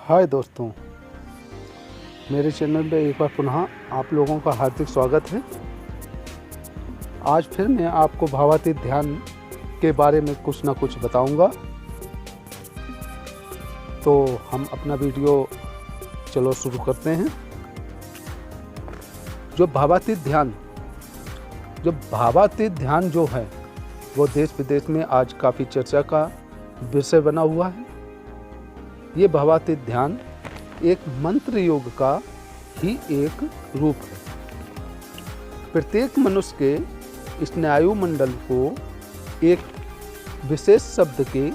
हाय दोस्तों, मेरे चैनल पे एक बार पुनः आप लोगों का हार्दिक स्वागत है। आज फिर मैं आपको भावातीत ध्यान के बारे में कुछ ना कुछ बताऊंगा। तो हम अपना वीडियो चलो शुरू करते हैं। जो भावातीत ध्यान जो है वो देश विदेश में आज काफ़ी चर्चा का विषय बना हुआ है। ये भावातीत ध्यान एक मंत्र योग का ही एक रूप है। प्रत्येक मनुष्य के स्नायु मंडल को एक विशेष शब्द के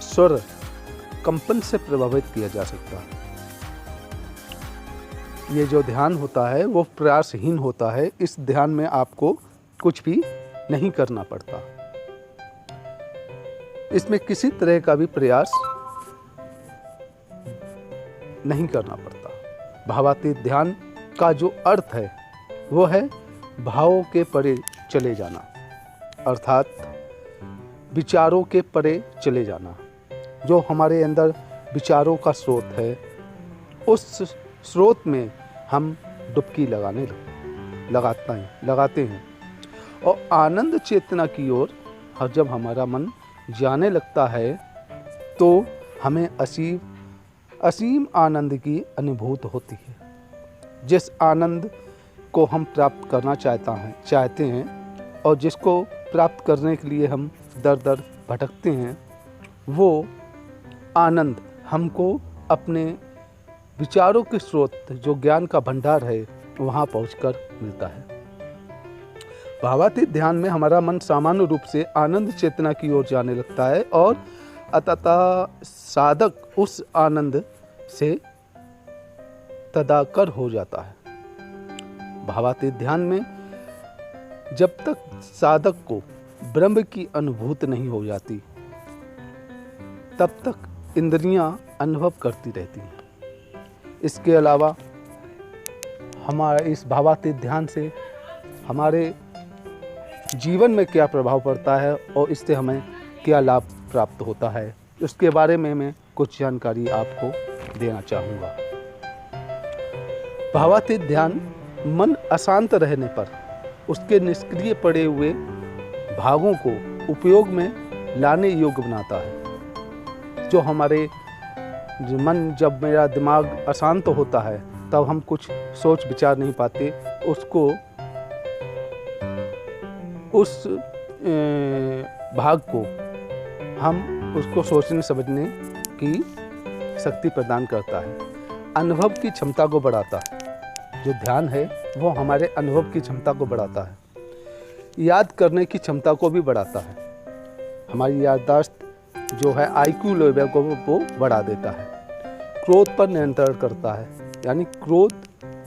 स्वर कंपन से प्रभावित किया जा सकता है। ये जो ध्यान होता है वो प्रयासहीन होता है। इस ध्यान में आपको कुछ भी नहीं करना पड़ता। इसमें किसी तरह का भी प्रयास नहीं करना पड़ता। भावातीत ध्यान का जो अर्थ है वो है भावों के परे चले जाना, अर्थात विचारों के परे चले जाना। जो हमारे अंदर विचारों का स्रोत है, उस स्रोत में हम डुबकी लगाते हैं और आनंद चेतना की ओर जब हमारा मन जाने लगता है तो हमें असीम आनंद की अनुभूति होती है। जिस आनंद को हम प्राप्त करना चाहते हैं और जिसको प्राप्त करने के लिए हम दर दर भटकते हैं, वो आनंद हमको अपने विचारों के स्रोत जो ज्ञान का भंडार है वहाँ पहुँचकर मिलता है। भावातीत ध्यान में हमारा मन सामान्य रूप से आनंद चेतना की ओर जाने लगता है और अतः साधक उस आनंद से तदाकर हो जाता है। भावातीत ध्यान में जब तक साधक को ब्रह्म की अनुभूति नहीं हो जाती, तब तक इंद्रियां अनुभव करती रहती हैं। इसके अलावा हमारा इस भावातीत ध्यान से हमारे जीवन में क्या प्रभाव पड़ता है और इससे हमें क्या लाभ प्राप्त होता है, उसके बारे में मैं कुछ जानकारी आपको देना चाहूँगा। भावातीत ध्यान मन अशांत रहने पर उसके निष्क्रिय पड़े हुए भागों को उपयोग में लाने योग्य बनाता है। जो हमारे मन, जब मेरा दिमाग अशांत होता है तब हम कुछ सोच विचार नहीं पाते, उस भाग को हम उसको सोचने समझने की शक्ति प्रदान करता है। अनुभव की क्षमता को बढ़ाता है। जो ध्यान है वो हमारे अनुभव की क्षमता को बढ़ाता है। याद करने की क्षमता को भी बढ़ाता है। हमारी याददाश्त जो है IQ लेवल को वो बढ़ा देता है। क्रोध पर नियंत्रण करता है, यानी क्रोध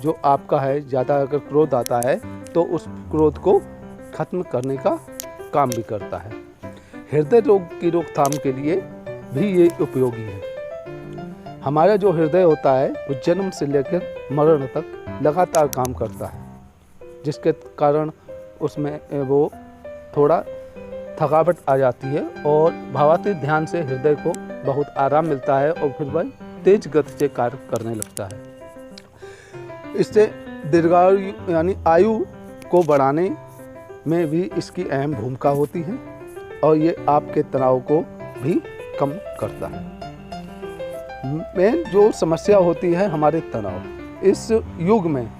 जो आपका है, ज़्यादा अगर क्रोध आता है तो उस क्रोध को खत्म करने का काम भी करता है। हृदय रोग की रोकथाम के लिए भी ये उपयोगी है। हमारा जो हृदय होता है वो जन्म से लेकर मरण तक लगातार काम करता है, जिसके कारण उसमें वो थोड़ा थकावट आ जाती है और भावातीत ध्यान से हृदय को बहुत आराम मिलता है और फिर वह तेज गति से कार्य करने लगता है। इससे दीर्घायु यानी आयु को बढ़ाने में भी इसकी अहम भूमिका होती है और ये आपके तनाव को भी कम करता है। मेन जो समस्या होती है हमारे तनाव, इस युग में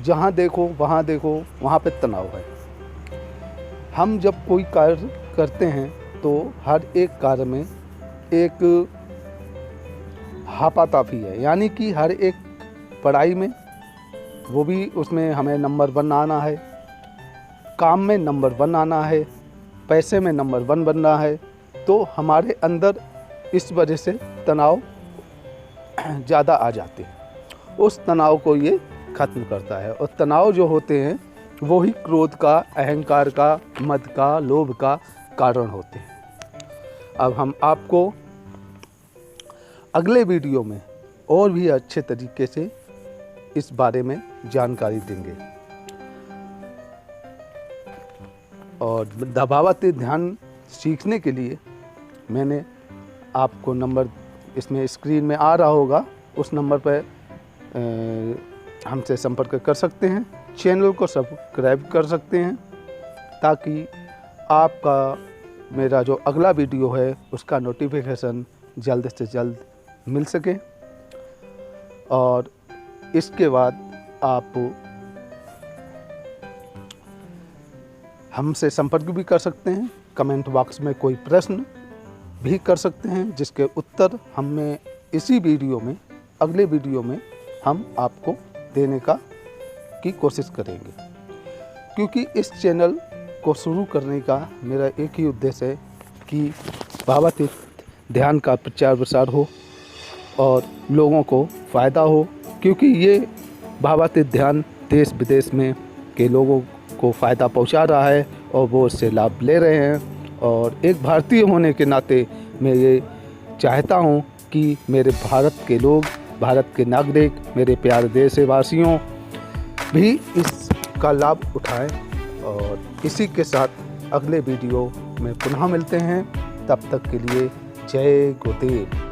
जहाँ देखो वहाँ पे तनाव है। हम जब कोई कार्य करते हैं तो हर एक कार्य में एक हापाताफी है, यानी कि हर एक पढ़ाई में वो भी उसमें हमें नंबर 1 आना है, काम में नंबर 1 आना है, पैसे में नंबर 1 बनना है। तो हमारे अंदर इस वजह से तनाव ज़्यादा आ जाते हैं। उस तनाव को ये ख़त्म करता है और तनाव जो होते हैं वो ही क्रोध का, अहंकार का, मद का, लोभ का कारण होते हैं। अब हम आपको अगले वीडियो में और भी अच्छे तरीके से इस बारे में जानकारी देंगे। और भावातीत ध्यान सीखने के लिए मैंने आपको नंबर इसमें स्क्रीन में आ रहा होगा, उस नंबर पर हमसे संपर्क कर सकते हैं। चैनल को सब्सक्राइब कर सकते हैं ताकि आपका मेरा जो अगला वीडियो है उसका नोटिफिकेशन जल्द से जल्द मिल सके। और इसके बाद आप हमसे संपर्क भी कर सकते हैं। कमेंट बॉक्स में कोई प्रश्न भी कर सकते हैं जिसके उत्तर हमें इसी वीडियो में, अगले वीडियो में हम आपको देने की कोशिश करेंगे। क्योंकि इस चैनल को शुरू करने का मेरा एक ही उद्देश्य है कि भावातीत ध्यान का प्रचार प्रसार हो और लोगों को फ़ायदा हो। क्योंकि ये भावातीत ध्यान देश विदेश में के लोगों को फ़ायदा पहुंचा रहा है और वो इससे लाभ ले रहे हैं। और एक भारतीय होने के नाते मैं ये चाहता हूँ कि मेरे भारत के लोग, भारत के नागरिक, मेरे प्यारे देशवासियों भी इसका लाभ उठाएं। और इसी के साथ अगले वीडियो में पुनः मिलते हैं। तब तक के लिए जय गुरुदेव।